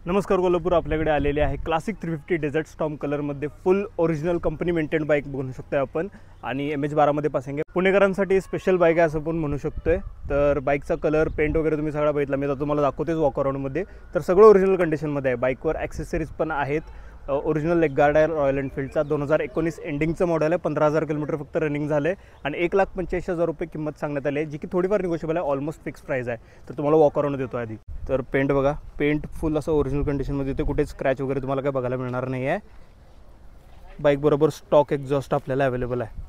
नमस्कार कोल्हापूर, आपल्याकडे आलेले आहे क्लासिक 350 डेझर्ट स्टॉर्म कलरमध्ये full original company maintain bike बघू शकतोय आपण. आणि MH12 मध्ये पासिंग आहे. पुणेकरांसाठी स्पेशल बाईक आहे असं पण म्हणू शकतोय. तर बाईकचा कलर, पेंट वगैरे तुम्ही सगळा बघितला. मी आता तुम्हाला दाखवतेच वॉक अराउंडमध्ये. तर सगळं ओरिजिनल कंडिशनमध्ये आहे. बाईकवर ॲक्सेसरीज पण आहेत. ओरिजिनल लेग गार्ड आहे रॉयल एनफिल्डचा. 2019 एंडिंगचं मॉडेल आहे. 15,000 किलोमीटर फक्त रनिंग झालं आहे आणि 1,85,000 रुपये किंमत सांगण्यात आली आहे, जी की थोडीफार निगोशिएबल आहे. ऑलमोस्ट फिक्स प्राईस आहे. तर तुम्हाला वॉक अराउंड देतो आधी. तर पेंट बघा, पेंट फुल असं ओरिजिनल कंडिशनमध्ये येते. कुठेच स्क्रॅच वगैरे तुम्हाला काय बघायला मिळणार नाही आहे. बाईक बरोबर स्टॉक एक्झॉस्ट आपल्याला अवेलेबल आहे.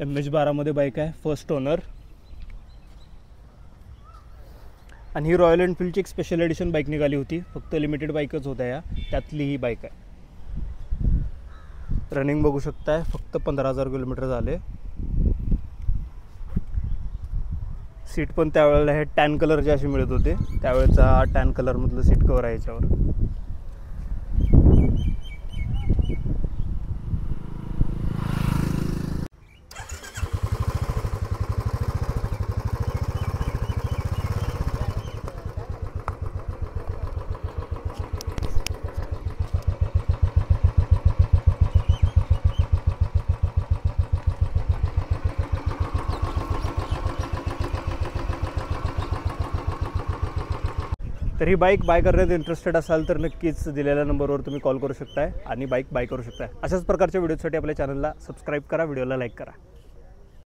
MH12 मध्ये बाईक आहे, फर्स्ट ओनर. आणि ही रॉयल एनफिल्डची एक स्पेशल एडिशन बाईक निघाली होती. फक्त लिमिटेड बाईकच होत्या या, त्यातली ही बाईक आहे. रनिंग बघू शकताय, फक्त 15,000 किलोमीटर झाले. सीट पण त्यावेळेला हे टॅन कलरचे असे मिळत होते. त्यावेळेचा टॅन कलरमधलं सीट कवर आहे याच्यावर. तर ही बाईक बाय करण्यात इंटरेस्टेड असाल तर नक्कीच दिलेल्या नंबरवर तुम्ही कॉल करू शकताय आणि बाईक बाय करू शकताय. अशाच प्रकारच्या व्हिडिओसाठी आपल्या चॅनलला सबस्क्राईब करा, व्हिडिओला लाईक करा.